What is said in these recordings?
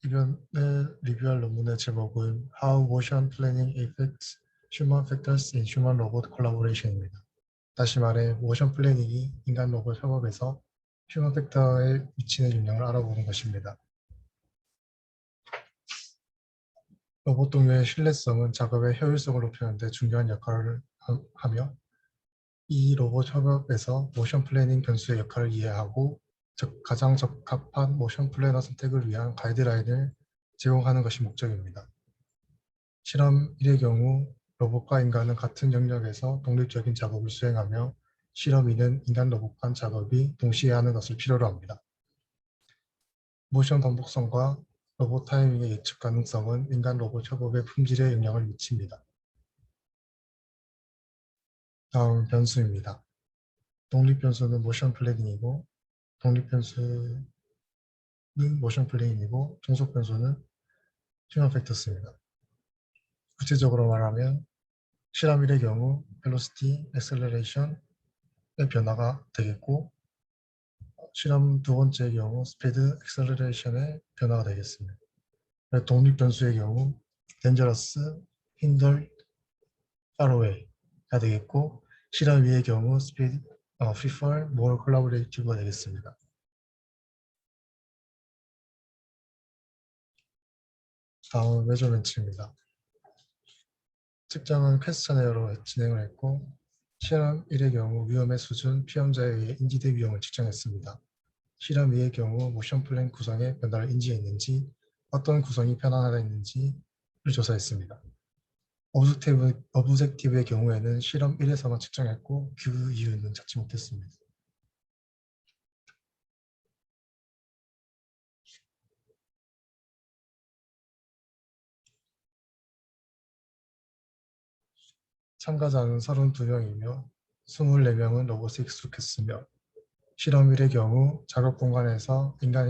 이번에 리뷰할 논문의 제목은 How Motion Planning Affects Human Factors in Human Robot Collaboration입니다. 다시 말해, 모션 플래닝이 인간 로봇 협업에서 휴먼 팩터에 미치는 영향을 알아보는 것입니다. 로봇 동료의 신뢰성은 작업의 효율성을 높이는 데 중요한 역할을 하며 이 로봇 협업에서 모션 플래닝 변수의 역할을 이해하고 가장 적합한 모션 플래너 선택을 위한 가이드라인을 제공하는 것이 목적입니다. 실험 1의 경우 로봇과 인간은 같은 영역에서 독립적인 작업을 수행하며 실험 2는 인간 로봇 간 작업이 동시에 하는 것을 필요로 합니다. 모션 반복성과 로봇 타이밍의 예측 가능성은 인간 로봇 협업의 품질에 영향을 미칩니다. 다음 변수입니다. 독립 변수는 모션 플래닝이고 종속 변수는 휴먼 팩터스입니다. 구체적으로 말하면 실험 1의 경우 velocity, acceleration의 변화가 되겠고 실험 두 번째의 경우 speed, acceleration의 변화가 되겠습니다. 독립 변수의 경우 dangerous, hindered, far away가 되겠고 실험 2의 경우 speed, prefer, more collaborative가 되겠습니다. 다음은 메저먼트입니다. 측정은 퀘스처네어로 진행을 했고 실험 1의 경우 위험의 수준, 피험자에 의해 인지대 위험을 측정했습니다. 실험 2의 경우 모션 플랜 구성의 변화를 인지했는지 어떤 구성이 편안하다는지를 조사했습니다. 어브젝티브의 경우에는 실험 1에서만 측정했고 그 이유는 찾지 못했습니다. 참가자는 32명이며 24명은 로봇에 익숙했으며 실험 1의 경우 작업 공간에서 인간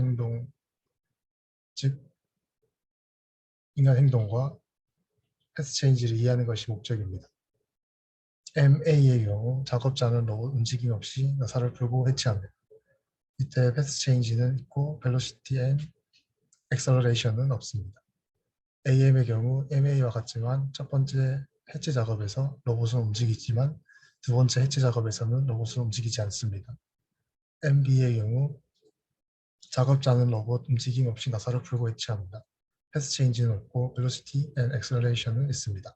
행동과 패스 체인지를 이해하는 것이 목적입니다. MA의 경우 작업자는 로봇 움직임 없이 나사를 풀고 해치합니다. 이때 패스 체인지는 있고 벨로시티 앤 액셀러레이션은 없습니다. AM의 경우 MA와 같지만 첫 번째 해치 작업에서 로봇은 움직이지만 두 번째 해치 작업에서는 로봇은 움직이지 않습니다. MB의 경우 작업자는 로봇 움직임 없이 나사를 풀고 해치합니다. 패스 체인지는 없고 벨로시티 앤 액셀러레이션은 있습니다.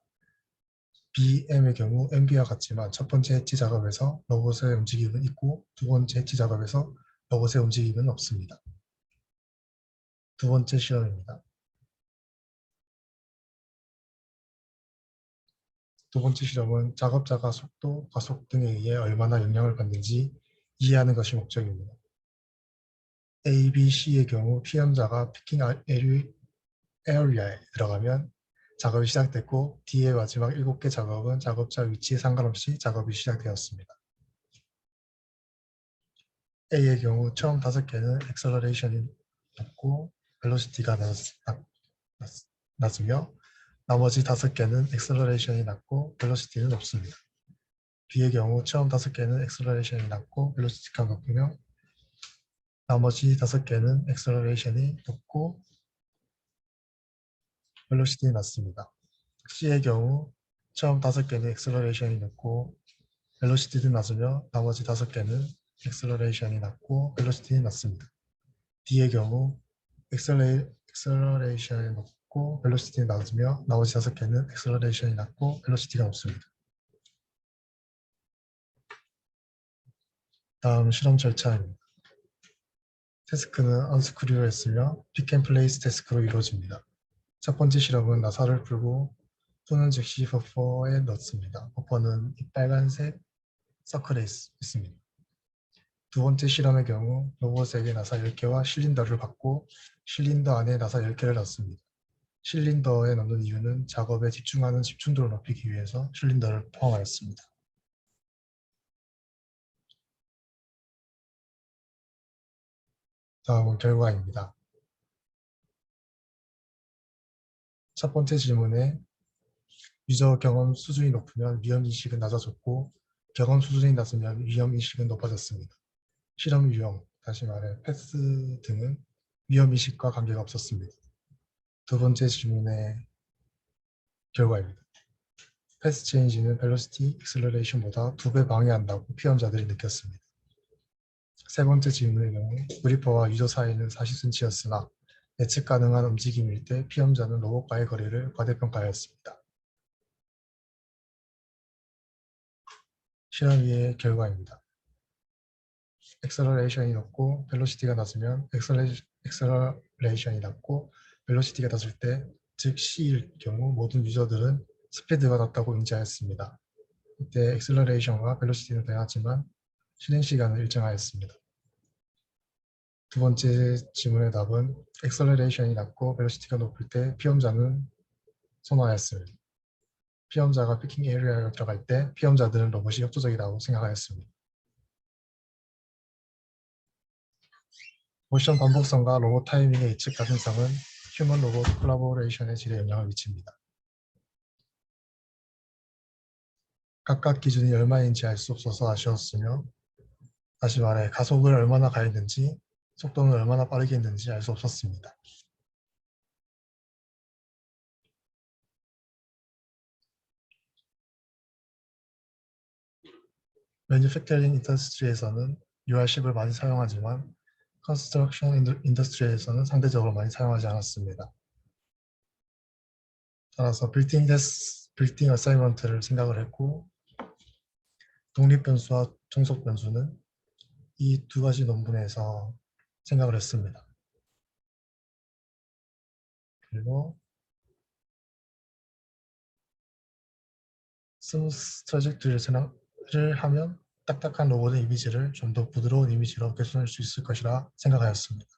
BM의 경우 MB와 같지만 첫 번째 해치 작업에서 로봇의 움직임은 있고 두 번째 해치 작업에서 로봇의 움직임은 없습니다. 두 번째 실험입니다. 두 번째 실험은 작업자가 속도, 가속 등에 의해 얼마나 영향을 받는지 이해하는 것이 목적입니다. A, B, C의 경우 피험자가 피킹 에리아에 들어가면 작업이 시작됐고 D의 마지막 7개 작업은 작업자 위치에 상관없이 작업이 시작되었습니다. A의 경우 처음 5개는 액셀러레이션이 높고 벨로시티가 낮으며 나머지 5개는 액셀러레이션이 낮고 벨로시티는 높습니다. B의 경우 처음 5개는 액셀러레이션이 낮고 벨로시티가 높으며 나머지 5개는 액셀러레이션이 높고 벨로시티 낮습니다. C의 경우 처음 5개는 액셀러레이션이 높고 벨로시티도 낮으며 나머지 5개는 액셀러레이션이 낮고 벨로시티 낮습니다. D의 경우 액셀러레이션이 높고 벨로시티 낮으며 나머지 5개는 액셀러레이션이 낮고 벨로시티가 높습니다. 다음 실험 절차입니다. 태스크는 언스크류를 했으며 픽앤플레이스 태스크로 이루어집니다. 첫 번째 실험은 나사를 풀고 푸는 즉시 버퍼에 넣습니다. 버퍼는 이 빨간색 서클에 있습니다. 두 번째 실험의 경우 로봇에게 나사 10개와 실린더를 받고 실린더 안에 나사 10개를 넣습니다. 실린더에 넣는 이유는 작업에 집중하는 집중도를 높이기 위해서 실린더를 포함하였습니다. 다음은 결과입니다. 첫 번째 질문에 유저 경험 수준이 높으면 위험인식은 낮아졌고 경험 수준이 낮으면 위험인식은 높아졌습니다. 실험 유형, 다시 말해 패스 등은 위험인식과 관계가 없었습니다. 두 번째 질문의 결과입니다. 패스 체인지는 벨로시티 액셀러레이션보다 2배 방해한다고 피험자들이 느꼈습니다. 세 번째 질문의 경우 브리퍼와 유저 사이는 40cm였으나 예측 가능한 움직임일 때 피험자는 로봇과의 거리를 과대평가하였습니다. 실험의 결과입니다. 액셀러레이션이 높고 벨로시티가 낮으면 액셀러레이션이 낮고 벨로시티가 낮을 때, 즉 C일 경우 모든 유저들은 스피드가 낮다고 인지하였습니다. 이때 액셀러레이션과 벨로시티는 다양하지만 실행 시간을 일정하였습니다. 두 번째 질문의 답은 액셀러레이션이 낮고 벨로시티가 높을 때 피험자는 선호하였습니다. 피험자가 피킹 에리어에 들어갈 때 피험자들은 로봇이 협조적이라고 생각하였습니다. 모션 반복성과 로봇 타이밍의 예측 가능성은 휴먼 로봇 콜라보레이션의 질에 영향을 미칩니다. 각각 기준이 얼마인지 알 수 없어서 아쉬웠으며, 다시 말해 가속을 얼마나 가했는지 속도는 얼마나 빠르게 했는지 알 수 없었습니다. 매뉴팩처링 인더스트리에서는 UR10을 많이 사용하지만 컨스트럭션 인더스트리에서는 상대적으로 많이 사용하지 않았습니다. 따라서 빌딩 어사이먼트를 생각을 했고, 독립변수와 종속변수는 이 두 가지 논문에서 생각을 했습니다. 그리고 스무스 트래젝토리를 하면 딱딱한 로봇의 이미지를 좀 더 부드러운 이미지로 개선할 수 있을 것이라 생각하였습니다.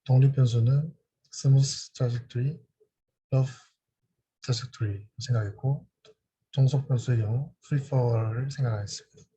독립변수는 스무스 트래젝토리, 러프 트래젝토리 생각했고, 종속변수의 경우 프리퍼를 생각하였습니다.